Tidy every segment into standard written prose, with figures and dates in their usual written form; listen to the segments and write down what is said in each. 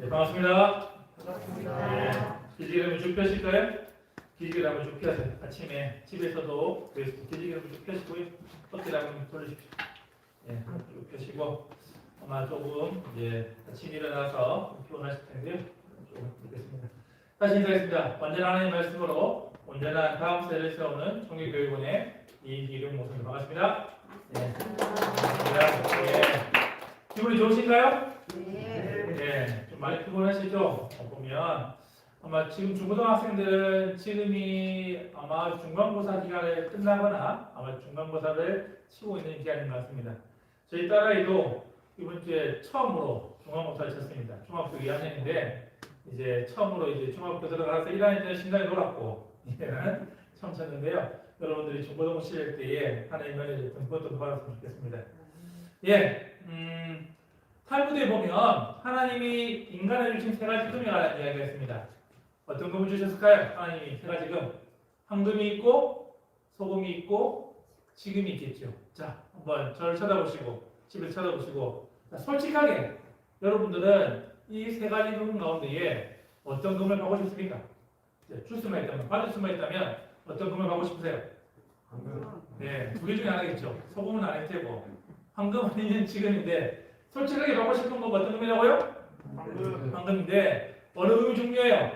네, 반갑습니다. 반갑습니다. 네, 기지개 한번 쭉 펴실까요? 기지개를 한번 쭉 펴세요. 아침에 집에서도 기지개를 한번 쭉 펴시고요. 어깨를 한번 돌리십시오. 네, 쭉 펴시고 아마 조금 이제 아침 일어나서 피곤하실 텐데요. 조금 듣겠습니다. 다시 인사하겠습니다. 완전한 하나님의 말씀으로 온전한 다음 세대를 세우는 총리교육원의 이기룡 목사님 반갑습니다. 네, 반갑습니다. 네, 기분이 좋으신가요? 네, 좀 많이 피곤하시죠? 보면 아마 지금 중고등학생들은 지금이 아마 중간고사 기간이 끝나거나 아마 중간고사를 치고 있는 기간인 것 같습니다. 저희 딸아이도 이번 주에 처음으로 중간고사를 쳤습니다. 중학교 2학년인데 이제 처음으로 이제 중학교 들어가서 1학년 때는 신나게 놀았고 이제는 처음 쳤는데요. 여러분들이 중고등 시절 때에 하나님의 은혜를 듬뿍 받았으면 좋겠습니다. 예, 탈무드에 보면 하나님이 인간에 주신 세 가지 금에 관한 이야기가 있습니다. 어떤 금을 주셨을까요? 하나님이 세 가지 금. 황금이 있고 소금이 있고 지금이 있겠죠. 자, 한번 저를 쳐다보시고 집을 쳐다보시고 자, 솔직하게 여러분들은 이 세 가지 금 가운데에 어떤 금을 받고 싶습니까? 줄 수만 있다면, 받을 수만 있다면 어떤 금을 받고 싶으세요? 네, 두 개 중에 하나겠죠. 소금은 아닐 테고 황금 아니면 지금인데 솔직하게 받고 싶은 건 어떤 금이라고요? 황금인데 어느 금이 중요해요?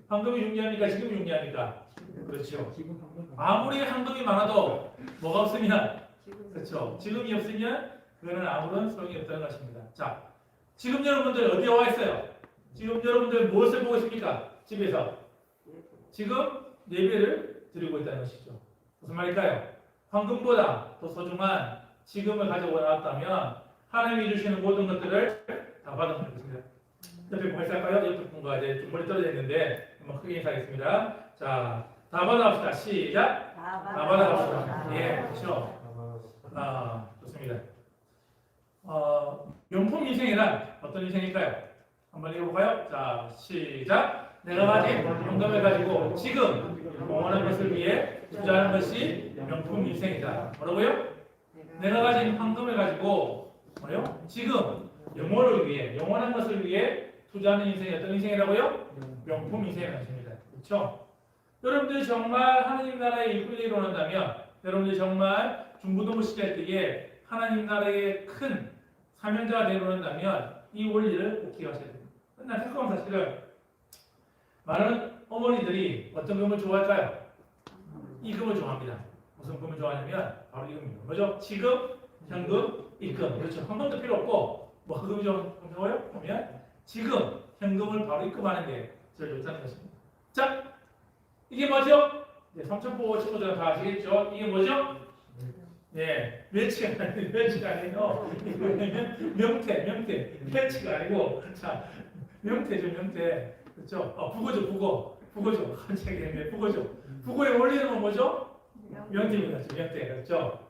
황금이 중요합니까? 지금이 중요합니까? 그렇죠. 아무리 황금이 많아도 뭐가 없으면 그렇죠. 지금이 없으면 그거는 아무런 소용이 없다는 것입니다. 자, 지금 여러분들 어디에 와 있어요? 지금 여러분들 무엇을 보고 있습니까? 집에서 지금 예배를 드리고 있다는 것이죠. 무슨 말일까요? 황금보다 더 소중한 지금을 가지고 나왔다면 하나님이 주시는 모든 것들을 다 받으면 되겠습니다. 옆에 뭐가 있을까요? 옆에 분과 이제 좀 멀리 떨어져 있는데 한번 크게 인사하겠습니다. 자, 다 받아갑시다. 시작. 다 받아갑시다. 예, 그렇죠. 좋습니다. 명품 인생이란 어떤 인생일까요? 한번 읽어볼까요? 자, 시작. 내가 가진 황금을 가지고 지금 영원한 것을 위해 투자하는 것이 명품 인생이다. 뭐라고요? 내가 가진 황금을 가지고 뭐요? 지금 영혼을 위해 영원한 것을 위해 투자하는 인생이 어떤 인생이라고요? 명품 인생이라는 것입니다. 그렇죠? 여러분들이 정말 하나님 나라의 일꾼이 일어난다면 여러분들이 정말 중고등부 시절 때에 하나님 나라의 큰 사명자가 되어난다면 이 원리를 꼭 기억하셔야 됩니다. 그러나 안타까운 사실은 많은 어머니들이 어떤 금을 좋아할까요? 이 금을 좋아합니다. 무슨 금을 좋아하냐면 바로 이 금입니다. 뭐죠? 지금, 현금, 입금. 그렇죠. 한 번도 필요 없고 뭐 금이 좋아요? 보면 지금 현금을 바로 입금하는 게 제일 좋다는 것입니다. 자, 이게 뭐죠? 네, 삼천포 친구들은 다 아시겠죠? 이게 뭐죠? 네, 매치가 아니에요. 명태, 매치가 아니고, 자, 명태죠, 명태. 그렇죠? 북어죠. 한책에 북어죠. 북어의 원리는 뭐죠? 명태입니다, 명태. 그렇죠?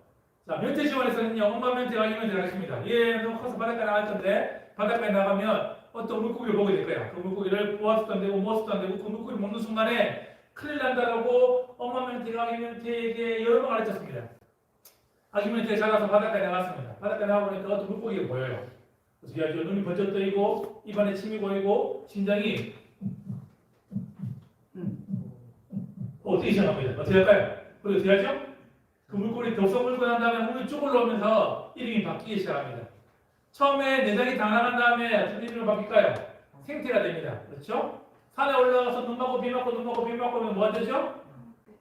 자, 명태 지원에서는요, 엄마 명태가 이 명태가 있습니다. 너 커서 바닷가에 나갈 건데, 바닷가에 나가면 어떤 물고기를 보게 될 거야. 그 물고기를 보아서도 안 되고, 먹어서도 안 되고, 그 물고기를 먹는 순간에 큰일 난다라고 엄마 명태가 아기 명태에게 여러 번 가르쳤습니다. 아기 명태가 자라서 바닷가에 나갔습니다. 바닷가에 나가보니까 어떤 물고기가 보여요. 그래서 눈이 번쩍 뜨이고, 입안에 침이 고이고, 심장이 어떻게 시작합니다. 어떻게 할까요? 그리고 어떻게 하죠? 그 물고기 덥석 물고 난 다음에 물이 쭉 올라오면서 이름이 바뀌기 시작합니다. 처음에 내장이 다 나간 다음에 어떤 이름으로 바뀔까요? 생태가 됩니다. 그렇죠? 산에 올라가서 눈 맞고 비 맞고 눈 맞고 비 맞고 하면 뭐가 되죠?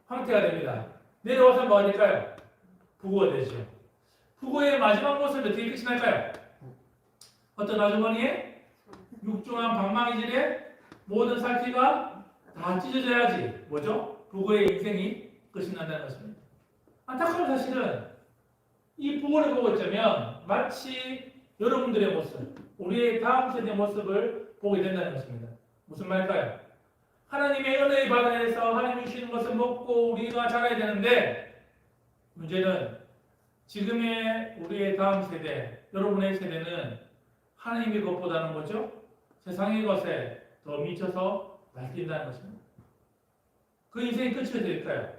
황태가 됩니다. 내려와서 뭐가 될까요? 북어가 되죠. 북어의 마지막 모습이 어떻게 끝이 날까요? 어떤 아주머니의 육중한 방망이질에 모든 살피가 다 찢어져야지 뭐죠? 북어의 인생이 끝이 난다는 것입니다. 안타까운 사실은 이 북어를 보고 있자면 마치 여러분들의 모습, 우리의 다음 세대의 모습을 보게 된다는 것입니다. 무슨 말일까요? 하나님의 은혜의 바다에서 하나님이 주시는 것을 먹고 우리가 자라야 되는데 문제는 지금의 우리의 다음 세대, 여러분의 세대는 하나님의 것보다는 뭐죠? 세상의 것에 더 미쳐서 날뛴다는 것입니다. 그 인생이 끝이 될까요?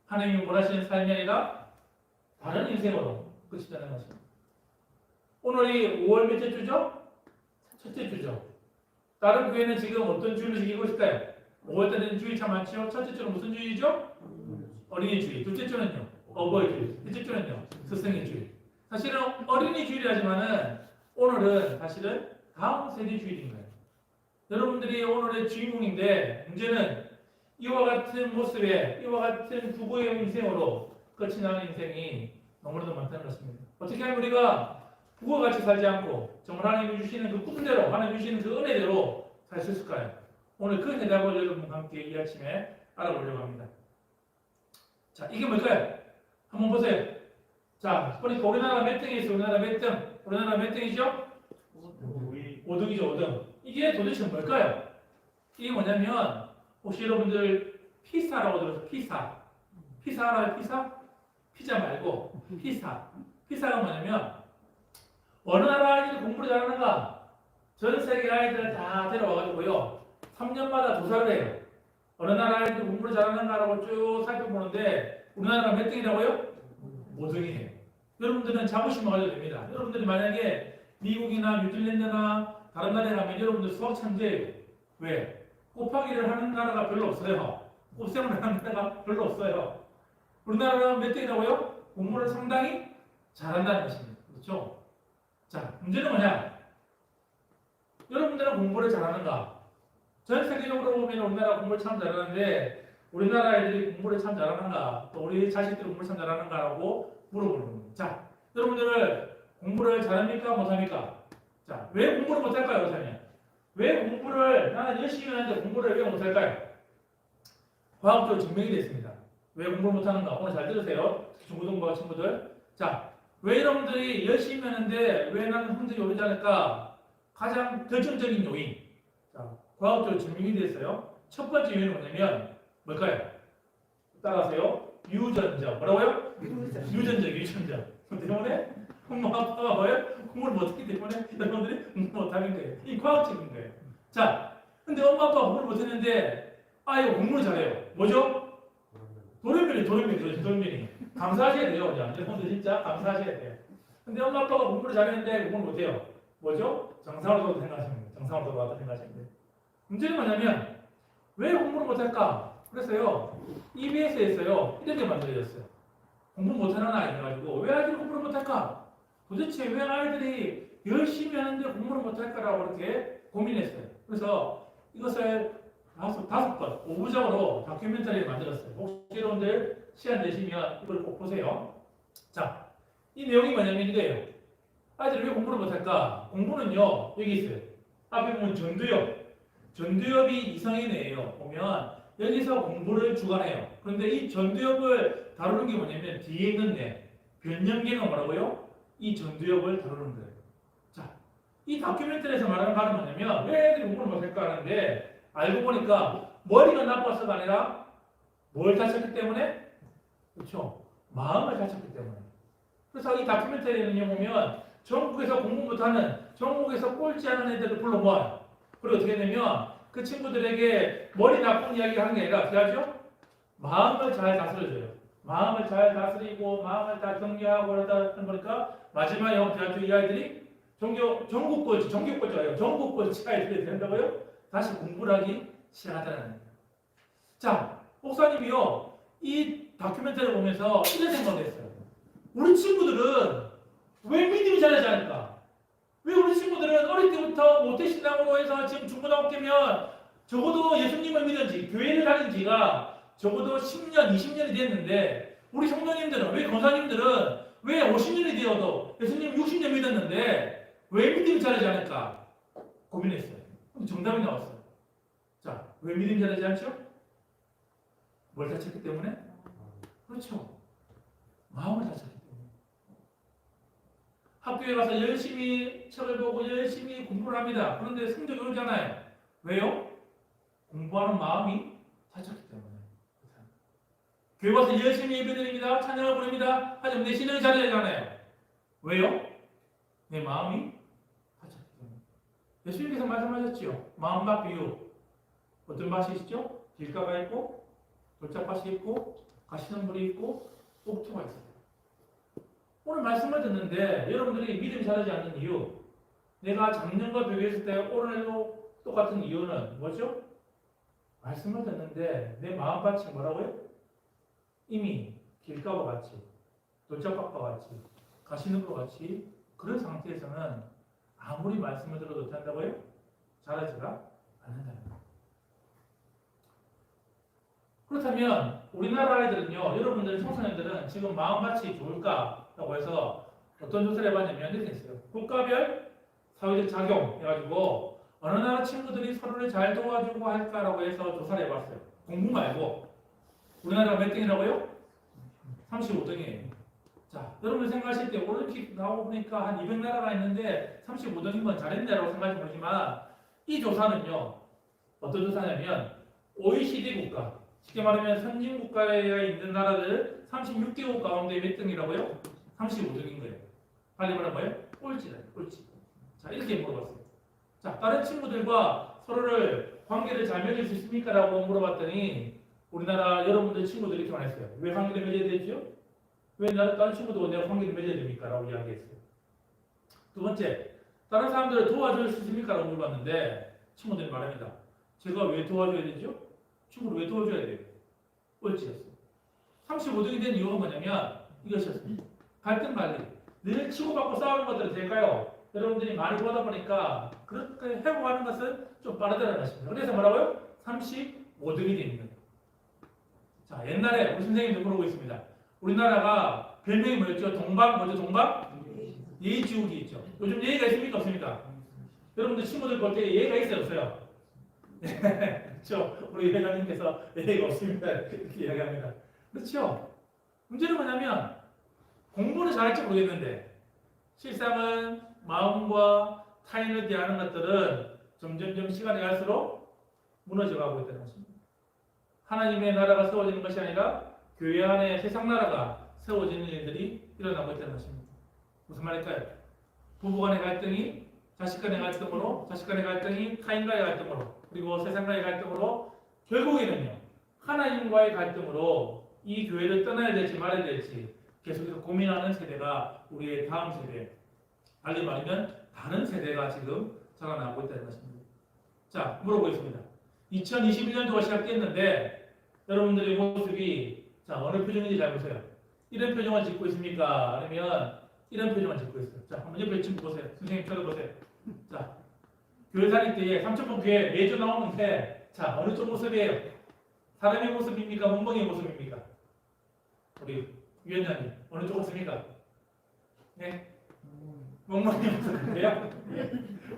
하나님이 원하시는 삶이 아니라 다른 인생으로 끝이 되는 것입니다. 오늘이 5월 몇째 주죠? 첫째 주죠. 다른 교회는 지금 어떤 주일을 지키고 있을까요? 5월달에는 주일 참 많죠. 첫째 주는 무슨 주일이죠? 어린이 주일. 둘째 주는요? 어버이 주일. 셋째 주는요? 스승의 주일. 사실은 어린이 주일이라지만은 오늘은 사실은 다음 세대 주일인 거예요. 여러분들이 오늘의 주인공인데 문제는 이와 같은 모습에 이와 같은 부부의 인생으로 끝이 나는 인생이 너무나도 많다는 것입니다. 어떻게 하면 우리가 부부와 같이 살지 않고 정말 하나님이 주시는 그 꿈대로 하나님이 주시는 그 은혜대로 살 수 있을까요? 오늘 그 대답을 여러분과 함께 이 아침에 알아보려고 합니다. 자, 이게 뭘까요? 한번 보세요. 자, 보니까 우리나라 몇 등이 있어요? 우리나라 몇 등? 우리나라 몇 등이죠? 5등이죠, 5등. 이게 도대체 뭘까요? 이게 뭐냐면 혹시 여러분들 피사라고 들었어요? 피사. 피사 알아요? 피사? 피자 말고 피사. 피사가 뭐냐면 어느 나라 아이들이 공부를 잘하는가? 전 세계 아이들을 다 데려와가지고요. 3년마다 조사를 해요. 어느 나라 아이들이 공부를 잘하는가라고 쭉 살펴보는데 우리나라가 몇 등이라고요? 5등이에요. 여러분들은 자부심 가져도 됩니다. 여러분들이 만약에 미국이나 뉴질랜드나 다른 나라에 가면 여러분들 수학 천재예요. 왜? 곱하기를 하는 나라가 별로 없어요. 곱셈을 하는 나라가 별로 없어요. 우리나라는 몇 등이라고요? 공부를 상당히 잘한다는 것입니다. 그렇죠? 자, 문제는 뭐냐? 여러분들은 공부를 잘하는가? 전 세계적으로 보면 우리나라 공부를 참 잘하는데 우리나라 애들이 공부를 참 잘하는가? 또 우리 자식들이 공부를 참 잘하는가라고 물어보는 겁니다. 자, 여러분들 공부를 잘합니까? 못합니까? 자, 왜 공부를 못할까요? 그렇다면 왜 공부를 나는 열심히 하는데 공부를 왜 못할까요? 과학적으로 증명이 됐습니다. 왜 공부를 못하는가? 오늘 잘 들으세요. 중고등부 친구들. 자, 왜 여러분들이 열심히 하는데 왜 나는 성적이 오르지 않을까? 가장 결정적인 요인. 자, 과학적으로 증명이 됐어요. 첫 번째 요인은 뭐냐면 뭘까요? 따라하세요. 유전자. 뭐라고요? 유전자. 때문에 엄마 아빠가 뭐예요? 공부를 못했기 때문에 여러분들이 공부 못하는 거예요. 이 과학적인 거예요. 자, 근데 엄마 아빠가 공부를 못했는데 아이가 공부를 잘해요. 뭐죠? 도련변이. 감사하셔야 돼요. 여러분들 진짜 감사하셔야 돼요. 근데 엄마 아빠가 공부를 잘했는데 공부를 못해요. 뭐죠? 정상으로 생각하시면 돼요. 정상으로 생각하시면 돼요. 문제는 뭐냐면 왜 공부를 못할까? 그래서요. EBS에서요. 이렇게 만들어졌어요. 공부 못하는 아이 해가지고 왜 아이들이 공부를 못할까? 도대체 왜 아이들이 열심히 하는데 공부를 못할까라고 이렇게 고민했어요. 그래서 이것을 다섯 번 5부작으로 다큐멘터리를 만들었어요. 혹시 여러분들 시간 되시면 이걸 꼭 보세요. 자, 이 내용이 뭐냐면 이거예요. 아이들이 왜 공부를 못할까? 공부는요 여기 있어요. 앞에 보면 전두엽이 이성인이에요. 보면 여기서 공부를 주관해요. 그런데 이 전두엽을 다루는 게 뭐냐면 뒤에 있는데 변연계가 뭐라고요? 이 전두엽을 다루는 거예요. 자, 이 다큐멘터리에서 말하는 바는 뭐냐면 왜 애들이 공부를 못할까 하는데 알고 보니까 머리가 나빠서가 아니라 뭘 다쳤기 때문에? 그렇죠. 마음을 다쳤기 때문에. 그래서 이 다큐멘터리는요 보면 전국에서 공부 못하는 전국에서 꼴찌 하는 애들을 불러 모아요. 그리고 어떻게 되면 그 친구들에게 머리 나쁜 이야기를 하는 게 아니라 어떻게 하죠? 마음을 잘 다스려줘요. 마음을 잘 다스리고 마음을 다 격려하고 그러다 보니까 마지막에 이 아이들이 전국꼴찌가 이렇게 된다고요? 다시 공부를 하기 시작하다는 거예요. 자, 목사님이요 이 다큐멘터리를 보면서 이런 생각을 했어요. 우리 친구들은 왜 믿음이 잘하지 않을까? 왜 우리 친구들은 어릴 때부터 모태신앙으로 해서 지금 중고등학교면 적어도 예수님을 믿은지 교회를 다닌 지가 적어도 10년, 20년이 됐는데 우리 성도님들은 왜 권사님들은 왜 50년이 되어도 예수님 60년 믿었는데 왜 믿음이 잘하지 않을까? 고민했어요. 근데 정답이 나왔어요. 자, 왜 믿음이 잘하지 않죠? 뭘 다쳤기 때문에? 그렇죠. 마음을 다쳤기 때문에. 학교에 가서 열심히 책을 보고 열심히 공부를 합니다. 그런데 성적이 오르잖아요. 왜요? 공부하는 마음이 다쳤기 때문에. 교회 가서 열심히 예배드립니다. 찬양을 부릅니다. 하지만 내 신앙이 잘해야잖아요. 왜요? 내 마음이 다쳤기 때문에. 예수님께서 말씀하셨죠. 마음밭 비유. 어떤 밭이 있죠? 길가가 있고 돌짝밭이 있고 가시덤불이 있고 옥토가 있어요. 오늘 말씀을 듣는데 여러분들이 믿음이 자라지 않는 이유 내가 작년과 비교했을 때 올해도 똑같은 이유는 뭐죠? 말씀을 듣는데 내 마음밭이 뭐라고요? 이미 길가와 같이 돌짝밭과 같이 가시는 것 같이 그런 상태에서는 아무리 말씀을 들어도 어떻게 한다고요? 잘하지가 않는다는 거예요. 그렇다면 우리나라 아이들은요, 여러분들 청소년들은 지금 마음밭이 좋을까라고 해서 어떤 조사를 해봤냐면 이렇게 했어요. 국가별 사회적 작용 해가지고 어느 나라 친구들이 서로를 잘 도와주고 할까라고 해서 조사를 해봤어요. 공부 말고. 우리나라가 몇 등이라고요? 35등이에요. 자, 여러분 생각하실 때 올림픽 나오고 보니까 한 200나라가 있는데 35등인 건 잘했네라고 생각하시 모르지만 이 조사는요, 어떤 조사냐면 OECD 국가, 쉽게 말하면 선진 국가에 있는 나라들 36개국 가운데 몇 등이라고요? 35등인 거예요. 빨리 말하면 뭐예요? 꼴찌다, 꼴찌. 자, 이렇게 물어봤어요. 자, 다른 친구들과 서로를 관계를 잘 맺을 수 있습니까? 라고 물어봤더니 우리나라 여러분들 친구들이 이렇게 말했어요. 왜 관계를 맺어야 되죠? 왜 다른 친구도 내가 관계를 맺어야 됩니까? 라고 이야기했어요. 두 번째, 다른 사람들을 도와줄 수 있습니까? 라고 물어봤는데 친구들이 말합니다. 제가 왜 도와줘야 되죠? 친구를 왜 도와줘야 돼요? 꼴찌였어요. 35등이 된 이유가 뭐냐면 이것이었습니다. 갈등 관리. 늘 치고받고 싸우는 것들은 될까요? 여러분들이 많이 보다 보니까 그렇게 회복하는 것은 좀 빠르다는 것입니다. 그래서 뭐라고요? 35등이 되는 거예요. 자, 옛날에 우리 선생님도 물어보고 있습니다. 우리나라가 별명이 뭐였죠? 동방, 뭐죠? 동방? 예의지국이 있죠. 요즘 예의가 있습니까? 없습니까? 여러분들 친구들 볼 때 예의가 있어요? 없어요? 그렇죠. 우리 회장님께서 예의가 없습니다. 이렇게 이야기합니다. 그렇죠. 문제는 뭐냐면 공부는 잘할지 모르겠는데 실상은 마음과 타인을 대하는 것들은 점점점 시간이 갈수록 무너져가고 있다는 것입니다. 하나님의 나라가 세워지는 것이 아니라 교회 안에 세상 나라가 세워지는 일들이 일어나고 있다는 것입니다. 무슨 말일까요? 부부 간의 갈등이 자식 간의 갈등으로, 자식 간의 갈등이 타인과의 갈등으로, 그리고 세상과의 갈등으로 결국에는요 하나님과의 갈등으로 이 교회를 떠나야 될지 말아야 될지 계속해서 고민하는 세대가 우리의 다음 세대, 달리 말하면 다른 세대가 지금 자라나고 있다는 것입니다. 자, 물어보겠습니다. 2021년도가 시작됐는데 여러분들의 모습이 자 어느 표정인지 잘 보세요. 이런 표정을 짓고 있습니까? 아니면 이런 표정을 짓고 있어요. 자, 한번 옆에 친구 보세요. 선생님 쳐다보세요. 자, 교회 다닐 때에 삼천포 교회 매주 나오는데 자 어느 쪽 모습이에요? 사람의 모습입니까? 멍멍이의 모습입니까? 우리 위원장님 어느 쪽 모습입니까? 네? 멍멍이의 모습인데요?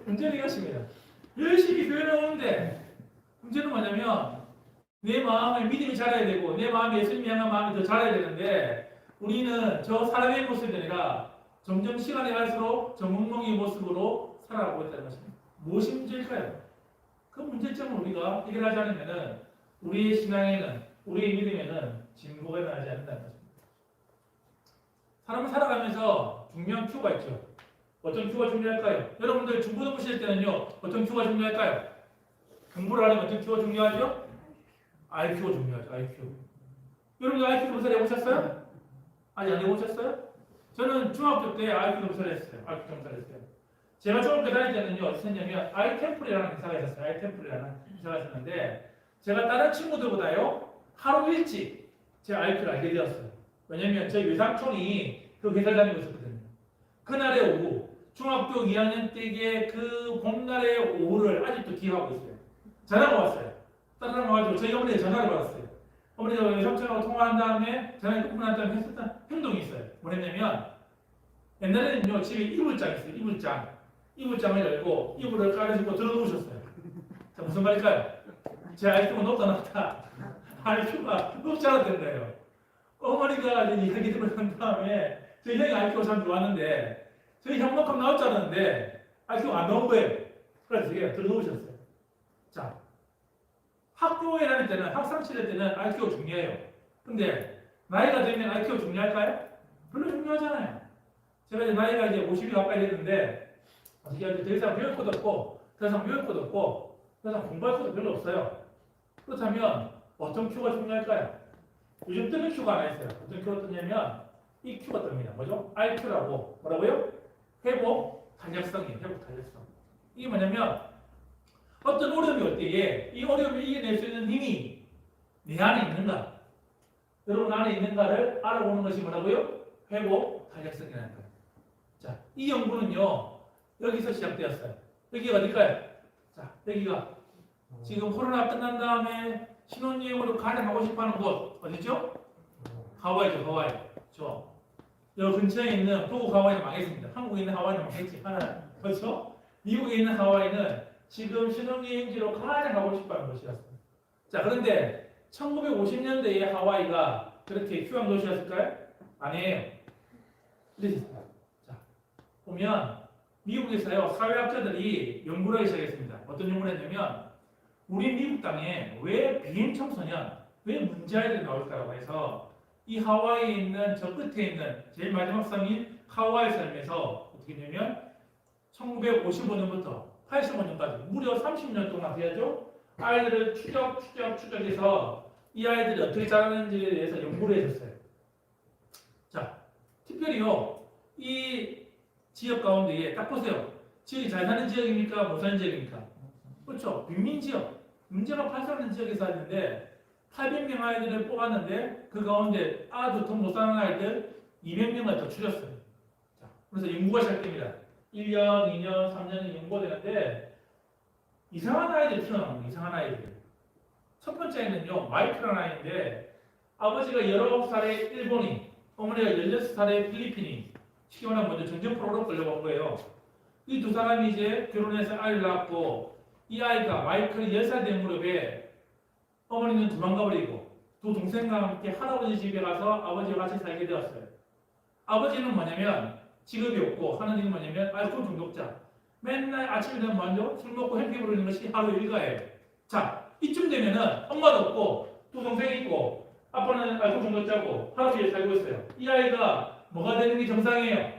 문제는 이것입니다. 열심히 교회 나오는데 문제는 뭐냐면 내 마음의 믿음이 자라야 되고 내 마음이 예수님을 향한 마음이 더 자라야 되는데 우리는 저 사람의 모습이 아니라 점점 시간이 갈수록 저 멍멍이의 모습으로 살아가고 있다는 것입니다. 무엇이 문제일까요? 그 문제점을 우리가 해결하지 않으면 우리의 신앙에는 우리의 믿음에는 진보가 일어나지 않는다는 것입니다. 사람을 살아가면서 중요한 큐가 있죠. 어떤 큐가 중요할까요? 여러분들 중고등부 시절 때는요 어떤 큐가 중요할까요? 공부를 하려면 어떤 큐가 중요하죠? IQ가 중요하죠. IQ. 여러분들 IQ 검사를 해보셨어요? 아니 안 해보셨어요? 저는 중학교 때 IQ 검사를 했어요. IQ 검사를 했어요. 제가 중학교 다닐 때는요 어떻게 했냐면 아이템플이라는 회사가 있었어요. 아이템플이라는 회사가 있었는데 제가 다른 친구들보다요 하루 일찍 제 IQ를 알게 되었어요. 왜냐면 저희 외삼촌이 그 회사를 다니고 있었거든요. 그날의 오후 중학교 2학년 때의 그 봄날의 오후를 아직도 기억하고 있어요. 전화가 왔어요. 따라가 와가지고 저희 어머니가 전화를 받았어요. 어머니가 외삼촌하고 통화한 다음에 전화를 끊고 난 다음에 했었던 행동이 있어요. 뭐랬냐면 옛날에는요 집에 이불장이 있어요. 이불장을 열고 이불을 깔아주고 들어놓으셨어요. 자, 무슨 말일까요? 제 IQ가 높다. IQ가 높지 않았던 거예요. 어머니가 이제 이야기 들어간 다음에 저희 형이 IQ가 참 좋았는데 저희 형만큼 나올 줄 알았는데 IQ가 안 나온 거예요. 그래서 제가 들어놓으셨어요. 자, 학교에 다닐 때는 학창 시절 때는 IQ가 중요해요. 근데 나이가 되면 IQ가 중요할까요? 별로 중요하잖아요. 제가 이제 나이가 이제 50이 가까이 됐는데 어떻게 더 이상 배울 것도 없고 더 이상 배울 것도 없고 더 이상 공부할 것도 별로 없어요. 그렇다면 어떤 큐가 중요할까요? 요즘 뜨는 큐가 하나 있어요. 어떤 큐가 뜨냐면 이 큐가 뜹니다. 뭐죠? IQ라고 뭐라고요? 회복 탄력성이에요. 회복 탄력성. 이게 뭐냐면 어떤 어려움이 올 때에 이 어려움을 이겨낼 수 있는 힘이 내 안에 있는가, 여러분 안에 있는가를 알아보는 것이 뭐라고요? 회복 탄력성이라는 거예요. 자, 이 연구는요 여기서 시작되었어요. 여기가 어딜까요? 자, 여기가 지금 코로나 끝난 다음에 신혼여행으로 가려고 싶어하는 곳 어디죠? 하와이죠, 하와이. 여기 근처에 있는 북극 하와이는 망했습니다. 한국에 있는 하와이는 망했지. 하나, 그렇죠? 미국에 있는 하와이는 지금 신혼여행지로 가장 가고 싶어하는 곳이었습니다. 자, 그런데 1950년대에 하와이가 그렇게 휴양 도시였을까요? 아니에요. 이랬습니다. 자, 보면 미국에서요 사회학자들이 연구를 하기 시작했습니다. 어떤 연구를 했냐면 우리 미국 땅에 왜 비행 청소년, 왜 문제아이들이 나올까라고 해서 이 하와이에 있는 저 끝에 있는 제일 마지막 섬인 하와이 섬에서 어떻게 되냐면 1955년부터 85년까지 무려 30년 동안 해야죠. 아이들을 추적해서 이 아이들이 어떻게 자라는지에 대해서 연구를 해줬어요. 자, 특별히요 이 지역 가운데에 딱 보세요. 지역이 잘 사는 지역입니까? 못 사는 지역입니까? 그렇죠. 빈민 지역, 문제가 발생하는 지역에 사는데 800명 아이들을 뽑았는데 그 가운데 아주 돈 못 사는 아이들 200명을 더 줄였어요. 자, 그래서 연구가 시작됩니다. 1년, 2년, 3년이 연구가 되는데 이상한 아이들이 튀어나옵니다. 이상한 아이들. 첫 번째는요 마이크라는 아이인데 아버지가 19살의 일본인, 어머니가 16살의 필리핀인, 쉽게 말하면 먼저 전쟁 프로로 끌려온 거예요. 이 두 사람이 이제 결혼해서 아이를 낳았고 이 아이가 마이클이 10살 된 무렵에 어머니는 도망가버리고 두 동생과 함께 할아버지 집에 가서 아버지와 같이 살게 되었어요. 아버지는 뭐냐면 직업이 없고 하는 일이 뭐냐면 알코올 중독자. 맨날 아침에 되면 먼저 술 먹고 행패 부르는 것이 하루 일과예요. 자, 이쯤 되면은 엄마도 없고 두 동생이 있고 아빠는 알코올 중독자고 할아버지에 살고 있어요. 이 아이가 뭐가 되는 게 정상이에요?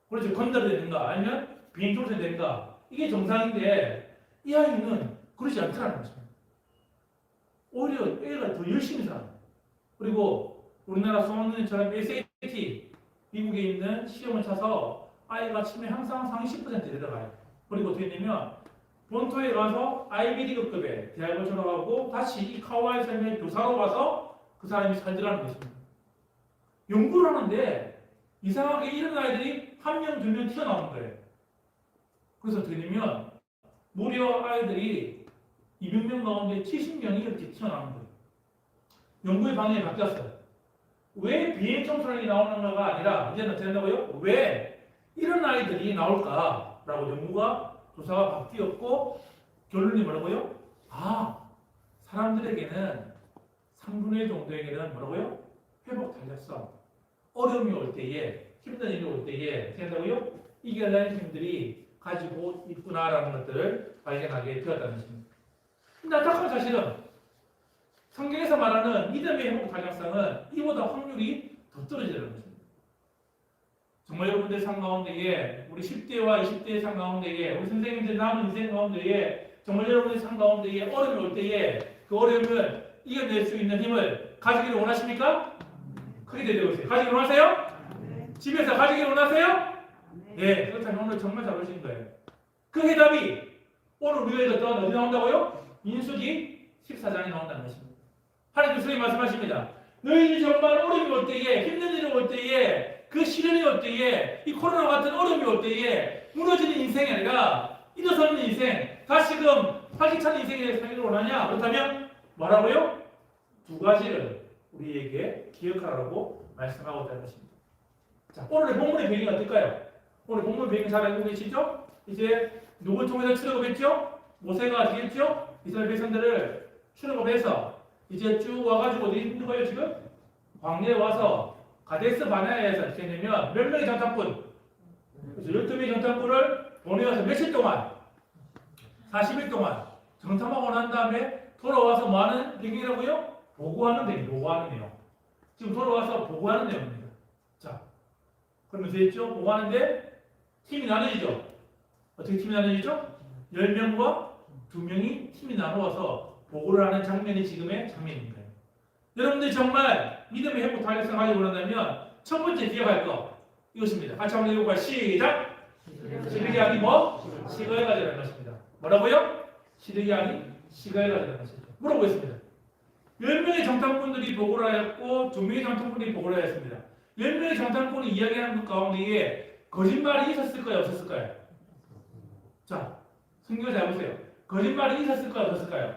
그렇죠. 건달이 되는가 아니면 비행청소년이 되는가 이게 정상인데 이 아이는 그렇지 않다는 거죠. 오히려 애가 더 열심히 살아요. 그리고 우리나라 수학여행처럼 SAT 미국에 있는 시험을 쳐서 아이가 치매 항상 상위 10%에 들어가요. 그리고 어떻게 되냐면 본토에 가서 아이비리그급의 대학을 졸업하고 다시 이 하와이 섬에 교사로 와서 그 사람이 살더라는 것입니다. 연구를 하는데 이상하게 이런 아이들이 한 명, 두 명 튀어나오는 거예요. 그래서 어떻게 되냐면 무려 아이들이 200명 가운데 70명이 이렇게 튀어나오는 거예요. 연구의 방향이 바뀌었어요. 왜 비행 청소년이 나오는가가 아니라 이제는 어떻게 된다고요? 왜 이런 아이들이 나올까라고 연구가 조사가 바뀌었고 결론이 뭐라고요? 사람들에게는 3분의 1 정도에게는 뭐라고요? 회복 탄력성. 어려움이 올 때에 힘든 일이 올 때에 어떻게 한다고요? 이겨낼 힘들이 가지고 있구나라는 것들을 발견하게 되었다는 것입니다. 근데 안타까운 사실은 성경에서 말하는 믿음의 회복 탄력성은 이보다 확률이 더 떨어지는 것입니다. 정말 여러분들 삶 가운데에 우리 10대와 20대의 삶 가운데에 우리 선생님들 남은 인생 가운데에 정말 여러분들 삶 가운데에 어려움이 올 때에 그 어려움을 이겨낼 수 있는 힘을 가지기를 원하십니까? 크게 대답해보세요. 가지기를 원하세요? 집에서 가지기를 원하세요? 네, 그렇다면 오늘 정말 잘 오신 거예요. 그 해답이 오늘 우리가 읽었던 어디 나온다고요? 민수기 14장에 나온다는 것입니다. 하나님 스님이 말씀하십니다. 너희들이 정말 어려움이 올 때에 힘든 일이 올 때에 그 시련이 올 때에 이 코로나 같은 어려움이 올 때에 무너지는 인생이 아니라 일어서는 인생 다시금 활기찬 인생에 살기를 원하냐? 그렇다면 뭐라고요? 두 가지를 우리에게 기억하라고 말씀하고 있다는 것입니다. 자, 오늘의 본문의 배경이 어떨까요? 오늘 본문 배경 잘 알고 계시죠? 이제 누굴 통해서 출애굽했죠? 모세가 되겠죠? 이스라엘 백성들을 출애굽해서 이제 쭉 와가지고 어디 있는 거예요 지금? 광야에 와서 가데스 바네아에서 이렇게 되면 몇 명의 정탐꾼? 그래서 12명의 정탐꾼을 보내어서 며칠 동안 40일 동안 정탐하고 난 다음에 돌아와서 뭐 하는 내용이라고요? 보고하는 내용. 지금 돌아와서 보고하는 내용입니다. 자, 그러면 됐죠? 보고하는데 팀이 나눠지죠? 어떻게 팀이 나눠지죠? 10명과 2명이 팀이 나누어서 보고를 하는 장면이 지금의 장면입니다. 여러분들이 정말 믿음의 회복 탄력성을 가지고 원한다면 첫 번째 기억할 거 이것입니다. 같이 한번 읽어볼까요? 시작! 시력이 아니 뭐? 시각을 가지라는 것입니다. 뭐라고요? 시력이 아니 시각을 가지라는 것이죠. 물어보겠습니다. 10명의 정탐꾼들이 보고를 하였고 2명의 정탐꾼들이 보고를 하였습니다. 10명의 정탐꾼이 이야기하는 것 가운데에 거짓말이 있었을까요? 없었을까요? 자, 성경 잘 보세요. 거짓말이 있었을까요? 없었을까요?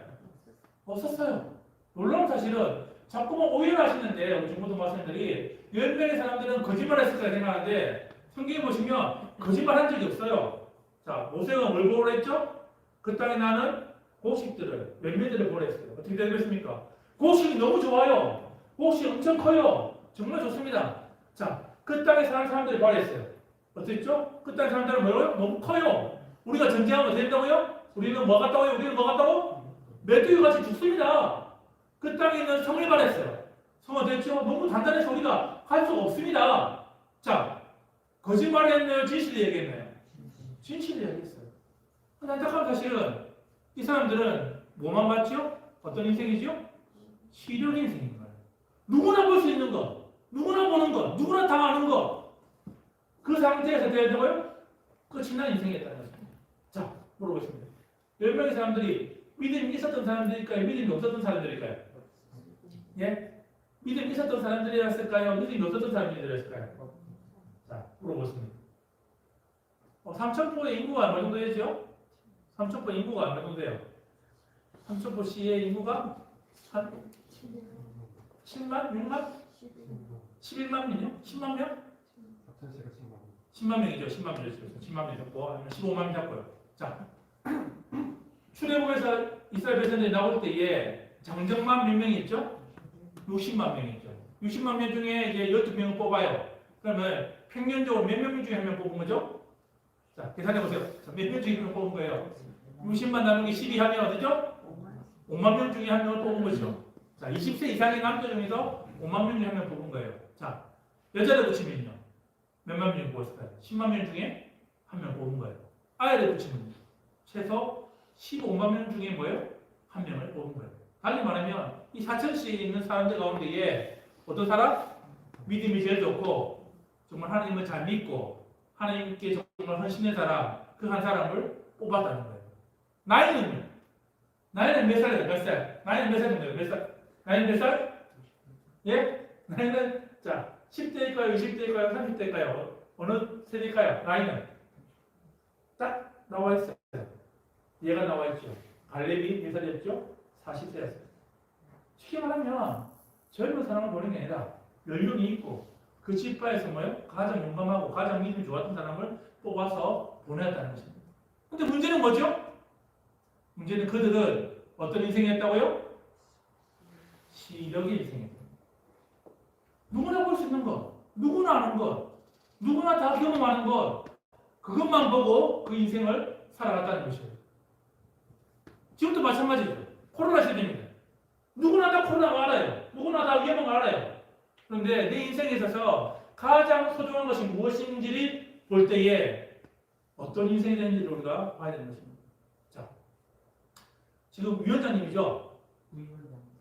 없었어요. 놀라운 사실은 자꾸만 오해를 하시는데 우리 중고등 학생들이 10명의 사람들은 거짓말을 했을까 생각하는데 성경에 보시면 거짓말한 적이 없어요. 자, 모세가 뭘 보고를 했죠? 그 땅에 나는 곡식들을 몇몇들을 보냈어요. 어떻게 되겠습니까? 곡식이 너무 좋아요. 곡식이 엄청 커요. 정말 좋습니다. 자, 그 땅에 사는 사람들이 말했어요. 어떻겠죠? 그 땅에 사는 사람들은 뭐라고요? 너무 커요. 우리가 전쟁하면 어떻게 된다고요? 우리는 뭐 같다고요? 우리는 뭐 같다고? 메뚜기 같이 죽습니다. 그 땅에 있는 성을 말했어요. 성은 됐죠? 너무 단단해서 우리가 할 수가 없습니다. 자, 거짓말을 했나요? 진실을 얘기했나요? 진실을 얘기했어요. 근데 안타까운 사실은 이 사람들은 뭐만 봤죠? 어떤 인생이죠? 시력 인생인 거예요. 누구나 볼 수 있는 것, 누구나 보는 것, 누구나 다 아는 것. 그 상태에서 돼야 되고요? 끝이 난 인생이었다는 것입니다. 자, 물어보겠습니다. 10명의 사람들이 믿음이 있었던 사람들일까요? 믿음이 없었던 사람들일까요? 예? 믿음이 있었던 사람들이었을까요? 믿음이 없었던 사람들이었을까요? 자, 물어보겠습니다. 삼천포의 인구가 얼마 정도 되죠? 삼천포 인구가 얼마 정도 돼요? 삼천포 시의 인구가 한 7만? 6만? 11만 명이요? 10만 명? 10만 명이죠. 10만 명이죠. 10만 명 잡고 아니면 15만 명 잡고요. 자, 출애굽에서 이스라엘 백성들이 나올 때에 장정만 몇 명이 있죠? 60만 명이 있죠. 60만 명 중에 이제 12명을 뽑아요. 그러면 평균적으로 몇 명 중에 한 명 뽑은 거죠? 자, 계산해 보세요. 몇 명 중에 한 명 뽑은 거예요? 60만 나누기 12 하면 어디죠? 5만 명 중에 한 명을 뽑은 거죠. 자, 20세 이상의 남자 중에서 5만 명 중에 한 명 뽑은 거예요. 자, 여자를 붙이면요. 몇만 명 뽑았을까요? 10만 명 중에 한 명 뽑은 거예요. 아이를 붙이면 최소 15만 명 중에 뭐예요? 한 명을 뽑은 거예요. 달리 말하면 이 사천시에 있는 사람들 가운데에 어떤 사람? 믿음이 제일 좋고 정말 하나님을 잘 믿고 하나님께 정말 헌신된 사람 그 한 사람을 뽑았다는 거예요. 나이는요? 나이는 몇 살이에요? 몇 살? 나이는 몇 살인데요? 몇 살? 나이는 몇 살? 예? 나이는 자 10대일까요? 20대일까요? 30대일까요? 어느 세대일까요? 나이는 딱 나와 있어요. 얘가 나와 있죠. 갈렙이 몇 살이었죠? 40세였어요. 쉽게 말하면 젊은 사람을 보는 게 아니라 연륜이 있고 그 집파에서 뭐예요? 가장 용감하고 가장 믿음이 좋았던 사람을 뽑아서 보내었다는 것입니다. 근데 문제는 뭐죠? 문제는 그들은 어떤 인생이었다고요? 시력의 인생이었다. 누구나 볼 수 있는 것, 누구나 아는 것, 누구나 다 경험하는 것, 그것만 보고 그 인생을 살아갔다는 것이에요. 지금도 마찬가지죠. 코로나 시대입니다. 누구나 다 코로나가 알아요. 누구나 다 위험한 걸 알아요. 그런데 내 인생에 있어서 가장 소중한 것이 무엇인지를 볼 때에 어떤 인생이 되는지를 우리가 봐야 되는 것입니다. 자, 지금 위원장님이죠?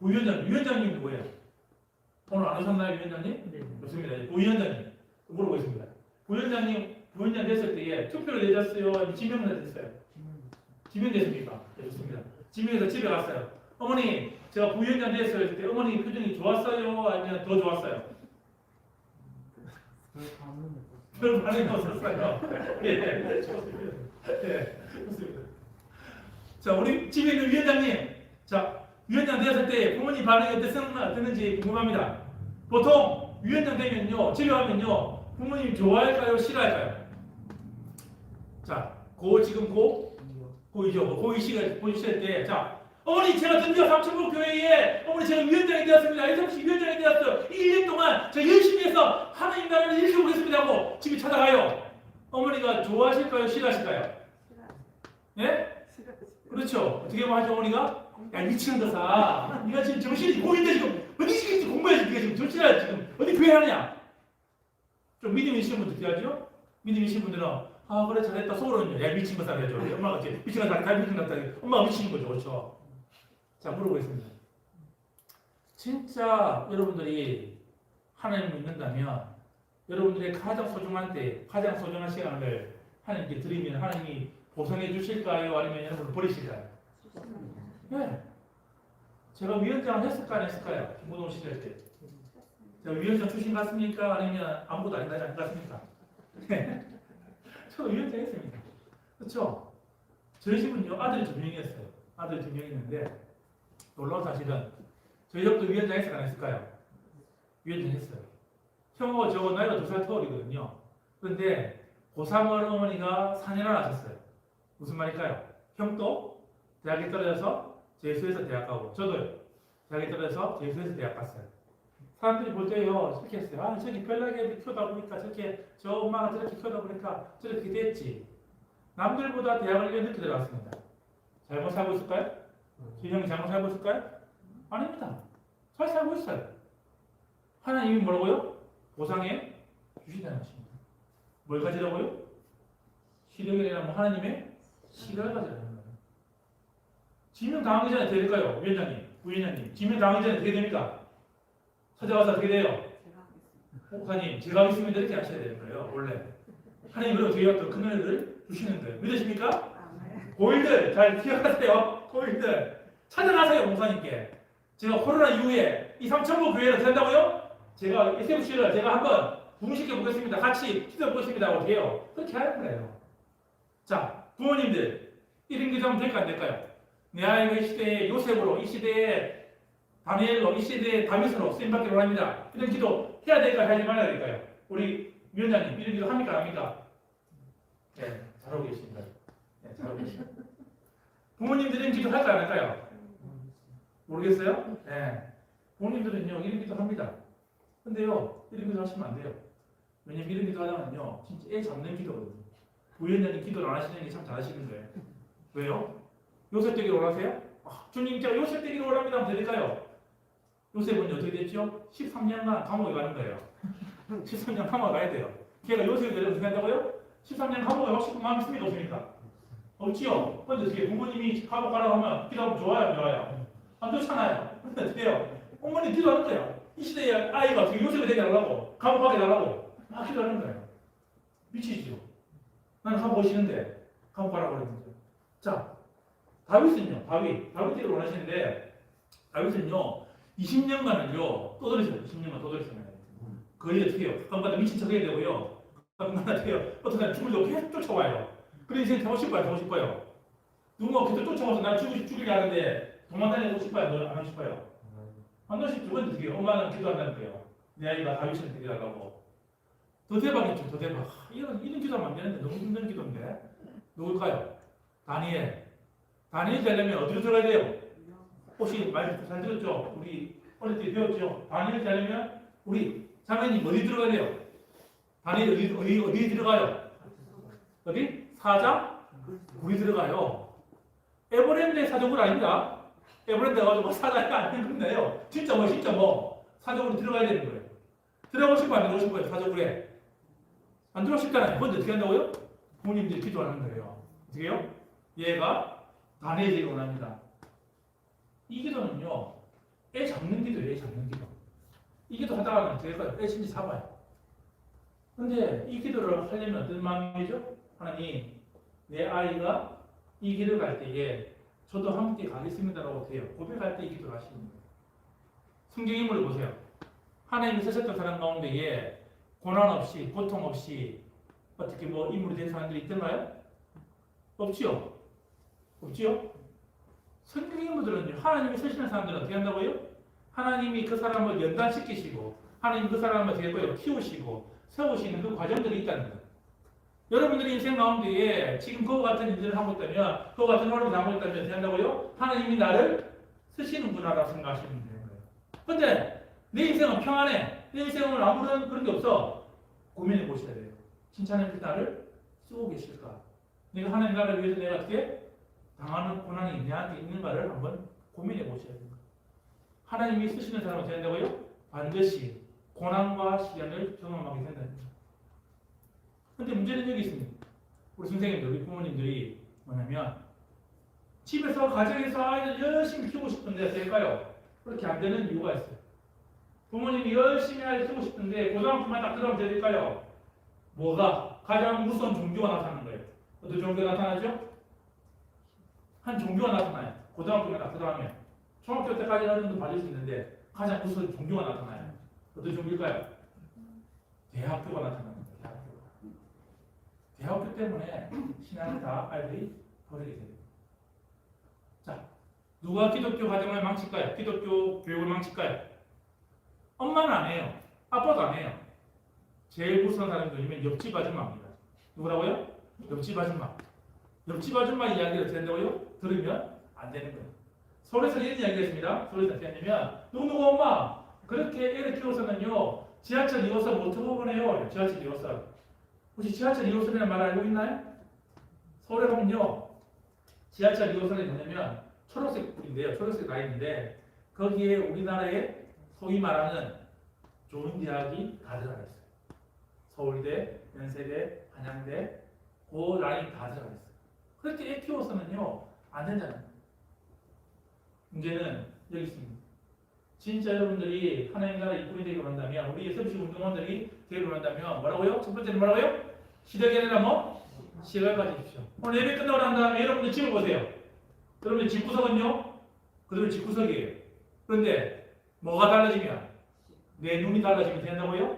위원장님 누구예요? 오늘 안 오셨나요, 위원장님? 네. 좋습니다. 부위원장님 물어보겠습니다. 부위원장 됐을 때에 투표를 내셨어요? 아니면 지명을 됐어요? 지명됐습니까? 네, 좋습니다. 지명해서 집에 갔어요. 어머니, 제가 부위원장 됐어요. 했을 때 어머니 표정이 좋았어요? 아니면 더 좋았어요? 별 반응이 없었어요. 예, 좋습니다. 예, 좋습니다. 자, 우리 집에 있는 위원장님. 자, 위원장 되었을 때 부모님 반응이 어땠는지 궁금합니다. 보통 위원장 되면요, 집에 가면요, 부모님 좋아할까요? 싫어할까요? 자, 지금 고이죠. 고이시가 보이실 때, 자, 어머니 제가 드디어 삼천포 교회에 어머니 제가 위원장이 되었습니다. 이성씨 위원장이 되었어요. 1년 동안 제가 열심히 해서 하나님 나라를 일으켜보겠습니다 하고 집에 찾아가요. 어머니가 좋아하실까요? 싫어하실까요? 예? 그렇죠. 어떻게 하죠 어머니가? 야 미치는 거사. 네가 지금 정신이 고인데 지금 어디 지금 공부해야지. 네가 지금 정신이야 지금 어디 교회 하느냐? 좀 믿음이 있으신 분들 어떻게 하죠? 믿음이 있으신 분들은 아 그래 잘했다 속으로는요. 야 미친 거사 그래죠. 엄마가 이제 미친 거사 다 미친 거사 엄마가 미치는 거죠. 그렇죠. 자 물어보겠습니다. 진짜 여러분들이 하나님을 믿는다면 여러분들의 가장 소중한 때, 가장 소중한 시간을 하나님께 드리면 하나님이 보상해 주실까요? 아니면 여러분을 버리실까요? 네. 제가 위원장을 했을까 안 했을까요? 김무동 시절 때. 제가 위원장 출신 같습니까? 아니면 아무것도 아닌 것 같습니까? 네. 저 위원장 했습니다. 그렇죠? 저희 집은요 아들이 2명이었어요. 아들이 2명 있는데 놀라운 사실은 저희 집도 위원장 했을까 안 했을까요? 위원장 했어요. 형하고 저 나이가 2살 터울이거든요. 그런데 고3 어머니가 4년을 하셨어요. 무슨 말일까요? 형도 대학에 떨어져서 재수해서 대학 가고 저도요. 대학에 떨어져서 재수해서 대학 갔어요. 사람들이 볼 때요 이렇게 했어요. 아 저기 별나게 키우다 보니까 저렇게 저 엄마가 저렇게 키우다 보니까 저렇게 됐지. 남들보다 대학을 1년 늦게 들어갔습니다. 잘못 살고 있을까요? 저 형이 잘못 살고 있을까요? 아닙니다. 잘 살고 있어요. 하나님이 뭐라고요? 보상해 주시다는 것입니다. 뭘 가지라고요? 시력이라는 하나님의 시각을 가지라는 거예요. 지명 당하기 전에 어떻게 될까요? 위원장님, 부위원장님. 지명 당하기 전에 어떻게 됩니까? 찾아가서 어떻게 돼요? 목사님, 제가 하겠습니다. 이렇게 하셔야 되는 거예요. 원래. 하나님은 저희가 더 큰 은혜를 주시는 거예요. 믿으십니까? 고인들 잘 기억하세요. 고인들 찾아가세요. 목사님께. 제가 코로나 이후에 이 삼천부 교회를 된다고요? 제가 SFC를 제가 한번 부흥시켜 보겠습니다. 같이 기도해 보겠습니다. 하고 돼요. 그렇게 하는 거예요. 자, 부모님들 1인 기도하면 될까 안 될까요? 내 아이가 이 시대에 요셉으로, 이 시대에 다니엘로, 이 시대에 다윗으로 쓰임받기를 원합니다. 이런 기도 해야 될까요? 하지 말아야 될까요? 우리 위원장님 이런 기도 합니까? 안 합니까? 네, 잘하고 계십니다. 네, 잘하고 계십니다. 부모님들은 기도 할까요? 안 할까요? 모르겠어요? 네. 부모님들은요 이런 기도 합니다. 근데요 이런 기도 하시면 안 돼요. 왜냐면 이런 기도 하다가는요 진짜 애 잡는 기도거든요. 부위원장님 기도를 안 하시는 게 참 잘하시는 거예요. 왜요? 요셉 되기를 원하세요? 아, 주님 제가 요셉 되기를 원합니다 하면 될까요? 요셉은 어떻게 됐죠? 13년간 감옥에 가는 거예요. 13년 감옥에 가야 돼요. 걔가 요셉이 되려면 어떻게 한다고요? 13년 감옥에 가고 싶은 마음 있습니까? 없습니까? 없지요. 근데 어떻게 부모님이 감옥 가라고 하면 기도하면 좋아요? 안 좋아요? 안 좋잖아요. 근데 어떻게 해요? 어머니 기도하는 거예요. 이 시대의 아이가 어떻게 요셉이 되게 하려고 감옥 가게 하려고 막 기도하는 거예요. 미치죠. 나는 감옥 오시는데 감옥 가라고 그랬는데. 자, 다윗은요. 다윗을 원하시는데 다윗은요. 20년간은요. 떠들으셨어요. 20년간 떠들으셨어요. 거의 어떻게 해요? 가끔가다 미친 척 해야 되고요. 가끔가다 어떻게 해요? 어떻게 하면 죽을 때 계속 쫓아와요. 그래 인생 하고 싶어요? 하고 싶어요? 누군가 계속 쫓아와서 날 죽이게 하는데 도망다니고 싶어요? 안 하고 싶어요? 안 하고 싶죠. 근데 어떻게 해요? 엄마는 기도한다는 거예요. 내 아이가 다윗을 되게 하려고. 더 대박이죠. 더 대박. 이런 기도하면 안 되는데 너무 힘든 기도인데. 누굴까요? 다니엘 되려면 어디로 들어가야 돼요? 혹시 말 잘 들었죠? 우리 어릴 때 배웠죠? 다니엘 되려면 우리 자매님 어디 들어가야 돼요? 다니엘 어디 들어가요? 어디? 사자? 굴이 들어가요. 에버랜드의 사자굴 아닙니다. 에버랜드 가지고 사자가 아닌 건데요. 진짜 사자굴이 들어가야 되는 거예요. 들어가고 싶어 안 들어가고 싶어요? 사자굴에 안 들어가고 싶잖아요. 그런데 어떻게 한다고요? 부모님들이 기도하는 거예요. 어떻게 해요? 얘가 다니엘이 원합니다. 이 기도는요, 애 잡는 기도예요, 애 잡는 기도. 이 기도 하다가는 어떻게 할까요? 애 진짜 잡아요. 근데 이 기도를 하려면 어떤 마음이죠? 하나님, 내 아이가 이 길을 갈 때에 저도 함께 가겠습니다라고 돼요. 고백할 때 이 기도를 하시는 거예요. 성경 인물을 보세요. 하나님이 쓰셨던 사람 가운데에 고난 없이, 고통 없이 어떻게 인물이 된 사람들이 있던가요? 없지요? 성경 인물들은요, 하나님이 쓰시는 사람들은 어떻게 한다고요? 하나님이 그 사람을 연단시키시고, 하나님이 그 사람을 어떻게 할까요? 키우시고, 세우시는 그 과정들이 있다는 거예요. 여러분들이 인생 가운데에 지금 그와 같은 일들을 하고 있다면, 그와 같은 노력을 하고 있다면 어떻게 한다고요? 하나님이 나를 쓰시는구나라고 생각하시면 되는 거예요. 근데 내 인생은 평안해. 내 인생은 아무런 그런 게 없어. 고민해 보셔야 돼요. 진짜 하나님이 나를 쓰고 계실까? 내가 하나님 나라를 위해서 내가 어떻게 당하는 고난이 내한테 있는가를 한번 고민해 보셔야 됩니다. 하나님이 쓰시는 사람은 어떻게 한다고요? 반드시 고난과 시련을 경험하게 된답니다. 그런데 문제는 여기 있습니다. 우리 선생님들, 우리 부모님들이 뭐냐면 집에서 가정에서 아이들 열심히 키우고 싶은데 될까요? 그렇게 안 되는 이유가 있어요. 부모님이 열심히 아이를 키우고 싶은데 고등학교만 딱 들어가면 될까요? 뭐가? 가장 무서운 종교가 나타나는 거예요. 어떤 종교가 나타나죠? 한 종교가 나타나요. 고등학교나 그 다음에 중학교 때까지 하는 건 봐줄 수 있는데 가장 무서운 종교가 나타나요. 어떤 종교일까요? 대학교가 나타나는 거예요. 대학교 때문에 신앙을 다 아이들이 버리게 돼요. 자, 누가 기독교 가정을 망칠까요? 기독교 교육을 망칠까요? 엄마는 안 해요. 아빠도 안 해요. 제일 무서운 사람이 누구냐면 옆집 아줌마입니다. 누구라고요? 옆집 아줌마. 옆집 아줌마 이야기를 듣는다고요? 들으면 안 되는 거예요. 서울에서 이런 이야기가 있습니다. 서울에서 어떻게 하냐면 누구누구 엄마 그렇게 애를 키워서는요 지하철 2호선 못 타고 보내요. 지하철 2호선. 혹시 지하철 2호선이라는 말 알고 있나요? 서울에 가면요 지하철 2호선이 뭐냐면 초록색 불인데요. 초록색 라인인데 거기에 우리나라의 소위 말하는 좋은 대학이 다 들어가 있어요. 서울대, 연세대, 한양대 그 라인 다 들어가 있어요. 그렇게 애 키워서는요 안 된다는 거예요. 문제는 여기 있습니다. 진짜 여러분들이 하나님 나라 이끌이 되기 원한다면 우리 예수식 운동원들이 되기 원한다면 뭐라고요? 첫 번째는 뭐라고요? 시력이 아니라 뭐? 시각을 가지십시오. 오늘 예배 끝나고 난 다음에 여러분들 집을 보세요. 여러분들 집구석은요? 그대로 집구석이에요. 그런데 뭐가 달라지면 내 눈이 달라지면 된다고요?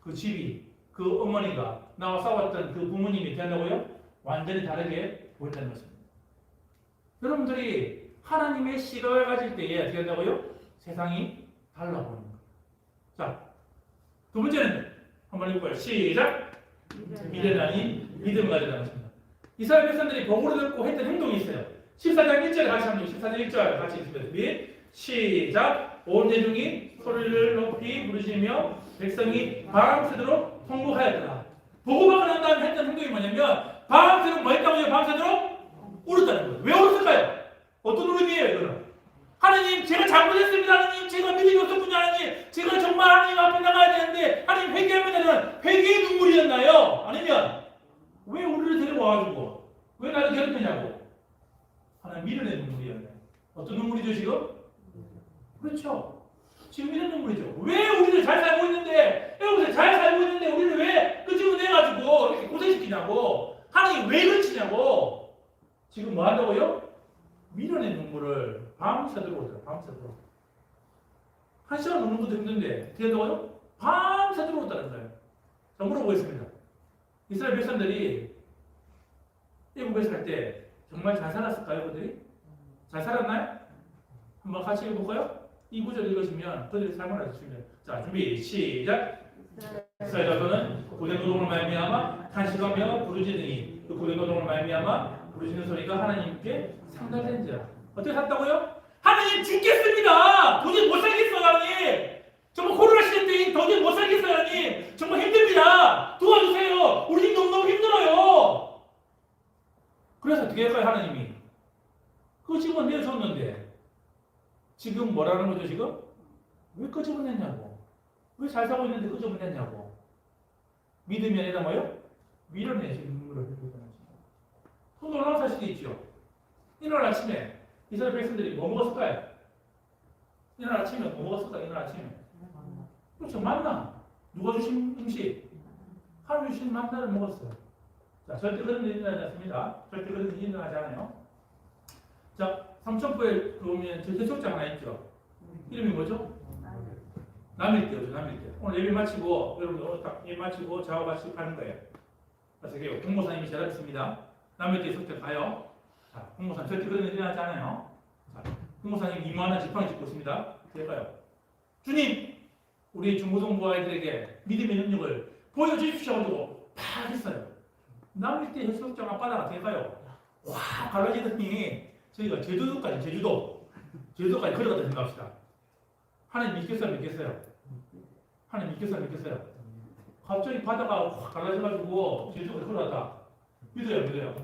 그 집이 그 어머니가 나와 싸웠던 그 부모님이 된다고요? 완전히 다르게 보인다는 것입니다. 여러분들이 하나님의 시각을 가질 때에 어떻게 된다고요? 세상이 달라 보이는 거예요. 자, 두 번째는 한번 해볼까요? 시작! 미래는 아닌 믿음을 가지라는 것입니다. 이스라엘 백성들이 복으로 듣고 했던 행동이 있어요. 14장 1절 같이 합니다. 14장 1절 같이 읽습니다. 시작! 온 대중이 소리를 높이 부르시며 백성이 밤새도록 통곡하였더라. 보고받고 난 다음에 했던 행동이 뭐냐면 밤새도록 뭐 했다고요? 밤새도록 울었다는 거예요. 왜 울었을까요? 어떤 의미예요 이거는? 하나님 제가 잘못했습니다. 하나님 제가 믿음이 없었군요. 하나님 제가 정말 하나님 앞에 나가야 되는데 하나님 회개하면 되는 회개의 눈물이었나요? 아니면 왜 우리를 데려와가지고 왜 나를 괴롭히냐고 하나님 밀어낸 눈물이었나요? 어떤 눈물이죠 지금? 그렇죠. 지금 이런 눈물이죠. 왜 우리를 잘 살고 있는데 여러분들 잘 살고 있는데 우리를 왜 끄집어내가지고 이렇게 고생시키냐고 하나님 왜 그러시냐고 지금 뭐 한다고요? 밀어낸 눈물을 밤새도록 오더라. 밤새도록. 1시간 오는 것도 힘든데 어떻게 한다고요? 밤새도록 오다는 거예요. 자, 물어보겠습니다. 이스라엘 백성들이 애국에서 할 때 정말 잘 살았을까요? 그들이? 잘 살았나요? 한번 같이 읽어볼까요? 이 구절 읽으시면 그들의 삶을 알 수 있습니다. 자, 준비 시작! 이스라엘 자손은 고된 노동을 말미암아 탄식하며 부르짖으니 그 고된 노동을 말미암아 부르짖는 소리가 하나님께 상달된지라. 어떻게 샀다고요? 하나님 죽겠습니다. 도저히 못 살겠어요 하나님. 정말 코로나 시대 때 도저히 못 살겠어요 하나님. 정말 힘듭니다. 도와주세요. 우리 집 너무너무 힘들어요. 그래서 어떻게 할까요 하나님이? 그 집은 내줬는데 지금 뭐라는 거죠 지금? 왜 끄집어냈냐고. 왜 잘 살고 있는데 끄집어냈냐고. 믿음이 아니라 뭐요? 밀어내시는 눈물을 흘리고 있다는 거죠. 또 놀라운 사실이 있죠. 이날 아침에 이스라엘 백성들이 뭐 먹었을까요? 이날 아침에 뭐 먹었을까요? 이날 아침에 그렇죠. 만나. 누가 주신 음식? 하나님 주신 만나를 먹었어요. 자, 절대 그런 일이 일어나지 않습니다. 절대 그런 일이 일어나지 않아요. 자, 삼천포에 보면 저 해수욕장 하나 있죠. 이름이 뭐죠? 남일대죠. 남일대. 오늘 예배 마치고 여러분들 오늘 딱 예배 마치고 저하고 같이 가는 거예요. 그래서 공모사님이 전화했습니다. 남일대 해수욕장 가요. 자, 공모사님 절대 그런 일이 일어나지 않아요. 자, 공모사님 이만한 지팡이 짚고 있습니다. 될까요? 주님, 우리 중고등부 아이들에게 믿음의 능력을 보여주십시오. 하고 팍 했어요. 남일대 해수욕장 앞바다가 될까요? 와, 갈라지더니 저희가 제주도까지 걸어갔다 생각합시다. 하나님 믿겠어요? 하나님 믿겠어요? 갑자기 바다가 확 갈라져가지고 제주도까지 걸어갔다. 믿어요?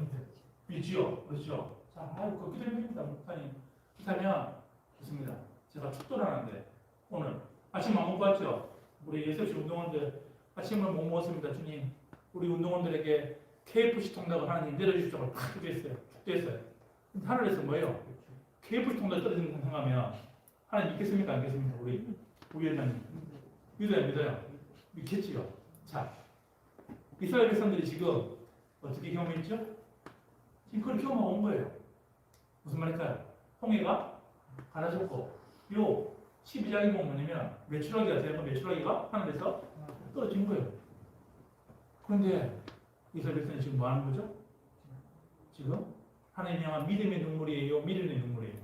믿지요? 그렇죠? 자, 아이고, 그렇게 됩니다, 목사님. 그렇다면, 좋습니다. 제가 축도를 하는데, 오늘 아침 안 먹고 왔죠? 우리 예수식 운동원들 아침을 못 먹었습니다, 주님. 우리 운동원들에게 KFC 통닭을 하나님 내려주십시오. 팍 축도했어요. 하늘에서 뭐예요? KFC 통닭 떨어지는 거 생각하면 하나님 믿겠습니까? 안 믿겠습니까? 우리 위원장님 믿어요? 믿겠지요. 자, 이스라엘 백성들이 지금 어떻게 경험했죠? 지금 그걸 경험하고 온 거예요. 무슨 말일까요? 홍해가 갈라졌고 요 12장이 보면 뭐냐면 메추라기가 되는 건 메추라기가 하늘에서 떨어진 거예요. 그런데 이스라엘 백성이 지금 뭐 하는 거죠? 지금 하나님 향한 믿음의 눈물이에요? 미련의 눈물이에요?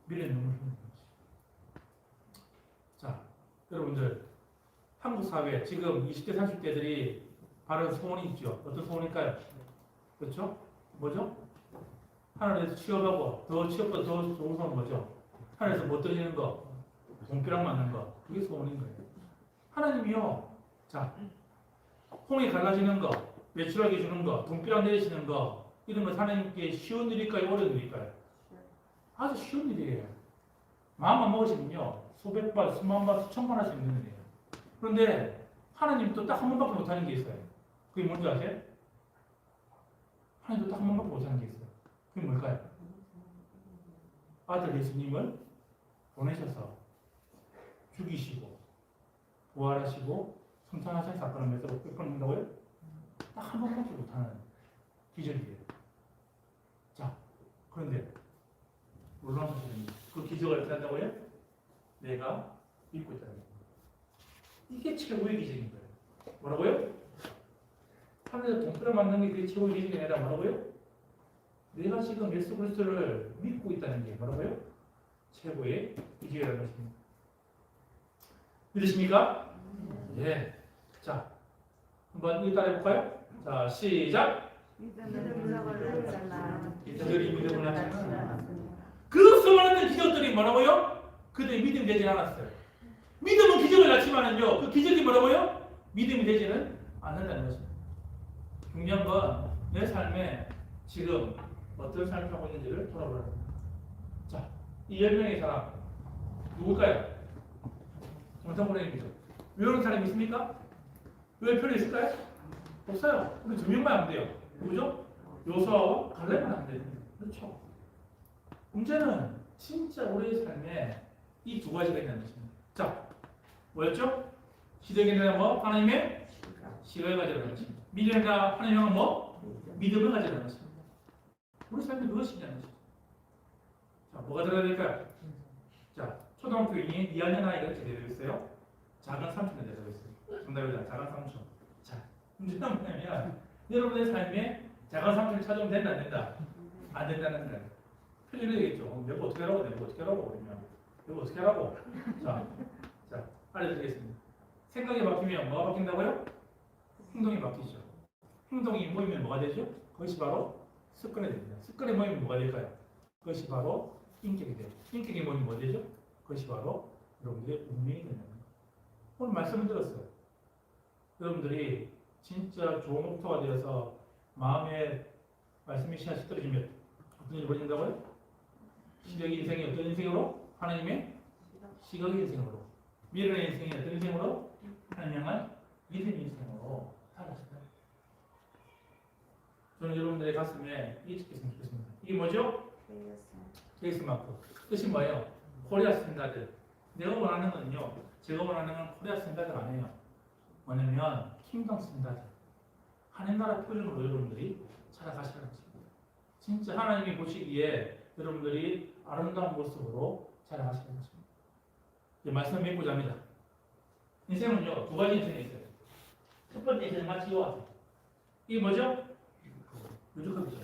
미련의 눈물 흘리는 거지. 자, 여러분들 한국 사회 지금 20대 30대들이 바른 소원이 있죠. 어떤 소원일까요? 그렇죠? 뭐죠? 하늘에서 취업하고 더 취업보다 더 좋은 소원 뭐죠? 하늘에서 못 떨어지는 거, 돈벼락 맞는 거, 그게 소원인 거예요. 하나님이요. 자, 홍이 갈라지는 거, 매출하게 주는 거, 돈벼락 내리시는 거, 이런 거 하나님께 쉬운 일일까요? 어려운 일일까요? 아주 쉬운 일이에요. 마음만 먹으시면요. 수백 발, 수만 발, 수천 발 할 수 있는 일이에요. 그런데 하나님 또 딱 한 번밖에 못하는 게 있어요. 그게 뭔지 아세요? 하나님도 딱 한 번밖에 못하는 게 있어요. 그게 뭘까요? 아들 예수님을 보내셔서 죽이시고 부활하시고 성탄하신 사건을 몇 번 한다고요? 딱 한 번밖에 못하는 기적이에요. 자, 그런데 놀라운 사실입니다. 그 기적을 어떻게 한다고요? 내가 믿고 있다는 거예요. 이게 최고의 기적인 거예요. 뭐라고요? 하늘에서 돈벼락 맞는 게 그게 최고의 기적이 아니라 뭐라고요? 내가 지금 예수 그리스도를 믿고 있다는 게 뭐라고요? 최고의 기적이라는 것입니다. 믿으십니까? 네. 자, 한번 이거 따라해 볼까요? 자, 시작. 그들이 믿음을 하지 않았습니다. 그 수많은 기적들이 뭐라고요? 그들이 믿음이 되지 않았어요. 믿음은 기적을 낳지만은요, 그 기적이 뭐라고요? 믿음이 되지는 않는다는 것입니다. 중요한 건 내 삶에 지금 어떤 삶을 하고 있는지를 돌아보라. 자, 이 10명의 사람 누굴까요? 정상보내입니다. 외우는 사람이 있습니까? 외울 필요 있을까요? 없어요. 우리 2명만 하면 돼요. 누구죠? 요수아와 갈렙만 하면 돼요. 그렇죠. 문제는 진짜 우리의 삶에 이 두 가지가 있는 것입니다. 자, 뭐였죠? 시대에 대한 뭐? 하나님의 시각을 가지라는 것입니다. 미련이나 하나님의 뭐? 믿음을 가지라는 것입니다. 우리 삶에 무엇이냐는 것입니다. 자, 뭐가 들어야 될까요? 자, 초등학교인이 2학년 아이가 이렇게 되어 있어요. 작은 삼촌이 되어 있어요. 정답입니다. 작은 삼촌. 자, 문제는 뭐냐면 여러분의 삶에 작은 삼촌을 찾으면 된다, 안 된다? 안 된다는 거예요. 표준이 되겠죠. 내가 어떻게 하라고? 내가 어떻게 하라고? 그러면 내가 어떻게 하라고? 자, 알려드리겠습니다. 생각이 바뀌면 뭐가 바뀐다고요? 행동이 바뀌죠. 행동이 모이면 뭐가 되죠? 그것이 바로 습관이 됩니다. 습관이 모이면 뭐가 될까요? 그것이 바로 인격이 돼요. 인격이 모이면 뭐 되죠? 그것이 바로 여러분들의 운명이 된다는 거예요. 오늘 말씀을 들었어요. 여러분들이 진짜 좋은 목표가 되어서 마음에 말씀이 씨앗이 떨어지면 어떤 일이 벌어진다고요? 시력의 인생이 어떤 인생으로? 하나님의 시각의 인생으로. 미련의 인생이 어떤 인생으로? 하나님 향한 믿음의 인생으로 살아가신다. 저는 여러분들의 가슴에 이직했으면 좋겠습니다. 이게 뭐죠? 케이스 마크. 뜻이 뭐예요? 코리아 스탠다드. 내가 원하는 건요. 제가 원하는 건 코리아 스탠다드가 아니에요. 뭐냐면 킹덤 스탠다드. 하나님 나라 표준으로 여러분들이 살아가시라는 것입니다. 진짜 하나님이 보시기에 여러분들이 아름다운 모습으로 살아가시는 것입니다. 이제 말씀을 맺고자 합니다. 인생은요, 두 가지 인생이 있어요. 첫 번째 인생은 마치 이와 같아요. 이게 뭐죠? 유족합이죠.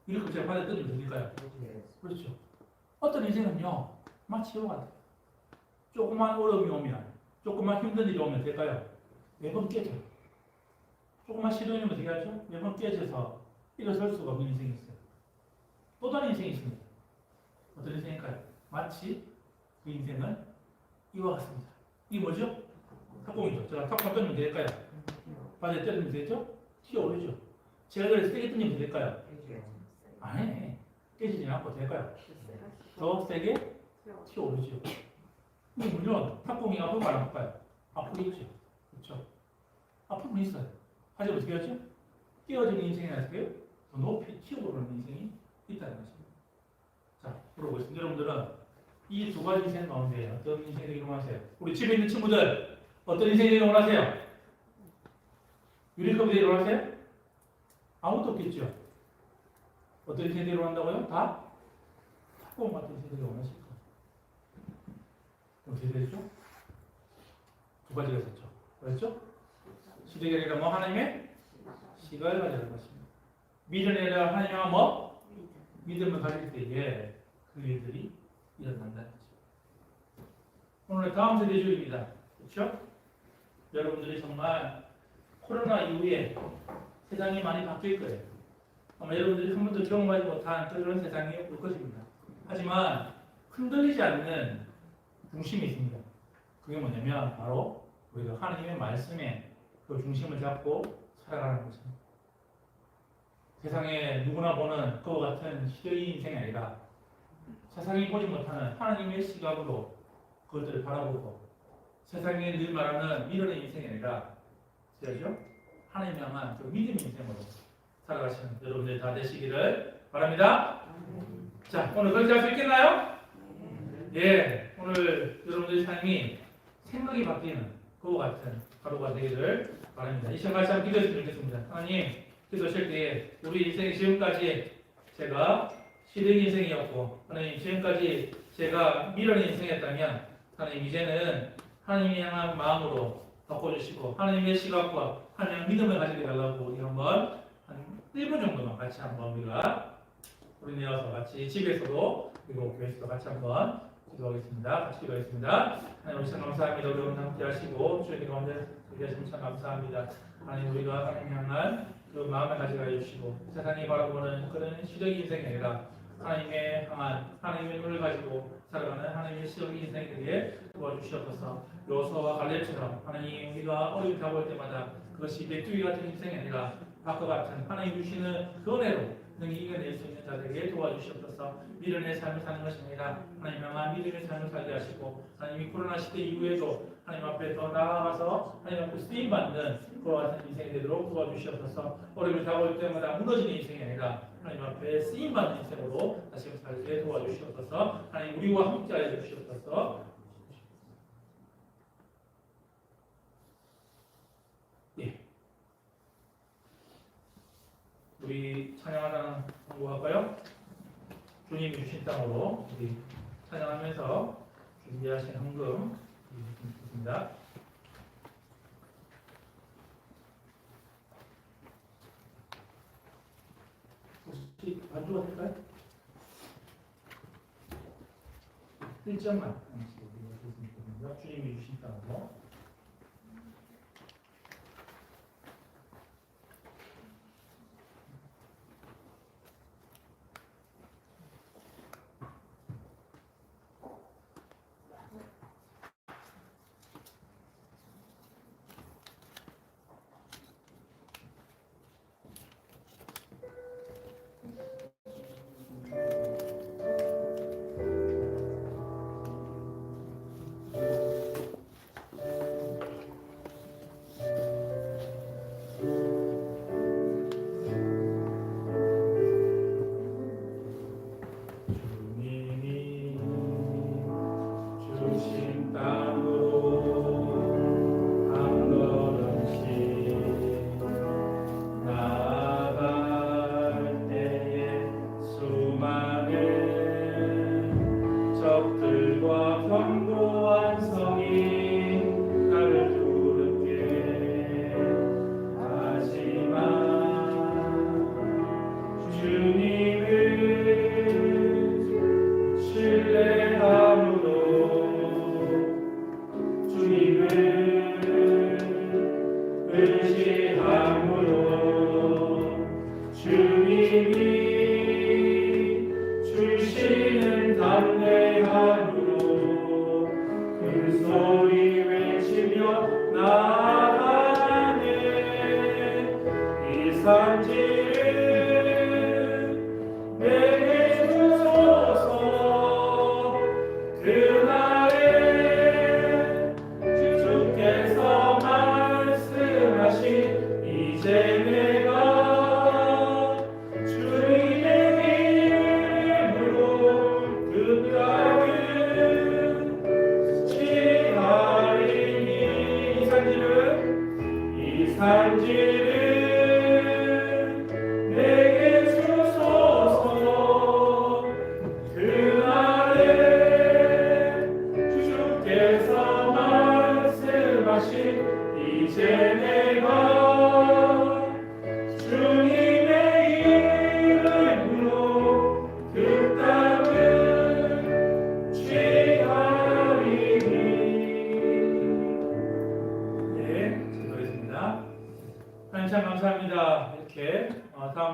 이렇게 제가 받아 들으면 됩니까요? 그렇죠. 어떤 인생은요, 마치 이와 같아요. 조그만 어려움이 오면, 조그만 힘든 일이 오면 될까요? 매번 깨져요. 조그만 시련이 오면 어떻게 하죠? 매번 깨져서 일어설 수가 없는 인생이 있어요. 또 다른 인생이 있습니다. 어떤 인생일까요? 마치 그 인생은 이와 같습니다. 이게 뭐죠? 탁공이죠. 제가 탁공 던지면 될까요? 바닥에 때리면 되죠? 튀어오르죠. 제가 그걸 세게 던지면 될까요? 아니, 깨지지 않고 될까요? 더 세게 튀어오르죠. 이 물론 탁공이 아프고 안 아플까요? 아프겠죠. 그렇죠? 아픔은 있어요. 하지만 어떻게 하죠? 뛰어지는 인생이 아니고요. 더 높이 튀어오르는 인생이 있다는 것입니다. 자, 물어보겠습니다. 여러분들은 이 두 가지 인생 가운데 어떤 인생이 되기를 원하세요? 우리 집에 있는 친구들 어떤 인생이 되기를 원하세요? 유리컵이 일어나세요? 아무것도 없겠죠. 어떤 세대로 일어난다고요? 다? 탁구공 같은 세대가 원하실 거예요. 어떻게 되죠? 두 가지가 있었죠. 그렇죠? 시력이 아니라 뭐? 하나님의 시각을 가져야 할 것입니다. 믿음이 아니라 하나님의 뭐? 믿음을 가질 때에 그 일들이 일어난다는 거죠. 오늘 다음 세대 주일입니다. 그렇죠? 여러분들이 정말 코로나 이후에 세상이 많이 바뀔 거예요. 아마 여러분들이 한 번도 경험하지 못한 그런 세상이 올 것입니다. 하지만 흔들리지 않는 중심이 있습니다. 그게 뭐냐면 바로 우리가 하나님의 말씀에 그 중심을 잡고 살아가는 것입니다. 세상에 누구나 보는 그와 같은 시대의 인생이 아니라 세상이 보지 못하는 하나님의 시각으로 그것들을 바라보고 세상에 늘 말하는 미련의 인생이 아니라 그렇죠? 하나님 향한 그 믿음의 인생으로 살아가시는 여러분들 다 되시기를 바랍니다. 자, 오늘 그렇게 할 수 있겠나요? 예, 오늘 여러분들의 삶이 생각이 바뀌는 그와 같은 하루가 되기를 바랍니다. 이 시간 같이 한번 기도했으면 좋겠습니다. 하나님, 기도하실 때에 우리 인생이 지금까지 제가 시댁 인생이었고 하나님 지금까지 제가 미련의 인생이었다면 하나님 이제는 하나님이 향한 마음으로 바꿔주시고 하나님의 시각과 하나님의 믿음을 가지게 달라고 우리 한번 한 1분 정도만 같이 한번 우리가 우리 내어서 같이 집에서도 그리고 교회에서도 같이 한번 기도하겠습니다. 같이 기도하겠습니다. 하나님 우리 참 감사합니다. 우리 오늘 함께 하시고 주님 가운데 함께 하시면 참 감사합니다. 하나님 우리가 하나님 향한 그 마음을 가져가 주시고 세상이 바라보는 그런 시적인 인생이 아니라 하나님의 향한 하나님의 눈을 가지고 살아가는 하나님의 시적인 인생이 되게 도와주시옵소서. 요소와 갈렙처럼 하나님 우리가 어려움이 다가올 때마다 그것이 메뚜기 같은 인생이 아니라 박과 같은 하나님 주시는 그 은혜로 능히 이겨낼 수 있는 자들에게 도와주시옵소서. 미련의 삶을 사는 것이 아니라 하나님 향한 믿음의 삶을 살게 하시고 하나님이 코로나 시대 이후에도 하나님 앞에 더 나아가서 하나님 앞에 쓰임받는 그와 같은 인생이 되도록 도와주시옵소서. 어려움이 다가올 때마다 무너지는 인생이 아니라 하나님 앞에 쓰임받는 인생으로 다시 살게 도와주시옵소서. 하나님 우리와 함께하여 주시옵소서. 예. 우리 찬양하는 공부할까요? 주님이 주신 땅으로 우리 찬양하면서 준비하신 헌금 드리겠습니다. 혹시 반주가 될까요? 1점만 드리겠습니다. 주님이 주신 땅으로 주님이 주시는 담대함으로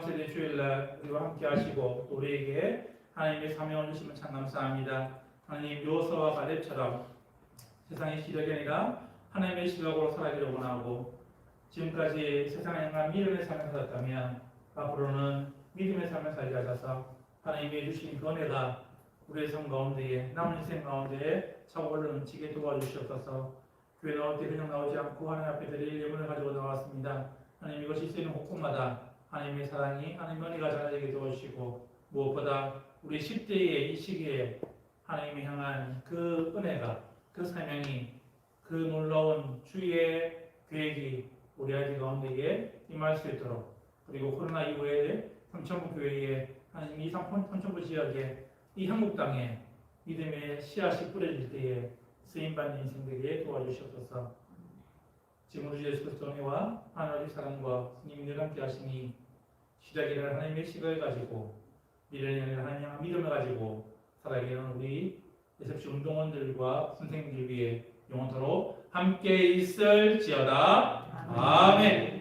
세대 주일날 우리와 함께 하시고 또 우리에게 하나님의 사명을 주시면 참 감사합니다. 하나님 요서와 갈렙처럼 세상의 시력이 아니라 하나님의 시각으로 살아가기를 원하고 지금까지 세상을 향한 믿음의 삶을 살았다면 앞으로는 믿음의 삶을 살게 하셔서 하나님이 주신 그 은혜가 우리의 삶 가운데에 남은 인생 가운데에 차고를 넘치게 도와주시옵소서. 교회 나올 때 그냥 나오지 않고 하나님 앞에 드릴 예물을 가지고 나왔습니다. 하나님 이것이 쓰이는 곳곳마다 하나님의 사랑이 하나님의 은혜가 전해지게 도와주시고 무엇보다 우리 10대의 이 시기에 하나님을 향한 그 은혜가 그 사명이 그 놀라운 주의 계획이 우리 아이들 가운데에 임할 수 있도록 그리고 코로나 이후에 삼천부 교회에 하나님 이 삼천부 지역에 이 한국 땅에 믿음의 씨앗이 뿌려질 때에 쓰임받는 인생들에게 도와주시옵소서. 지금 우리 예수 그리스도의 은혜와 하나님의 사랑과 주님이 늘 함께 하시니 시작이라는 하나님의 시각을 가지고 미래를 하나님의 믿음을 가지고 살아가는 우리 예습시 운동원들과 선생님들 위해 영원토록 함께 있을지어다. 아멘.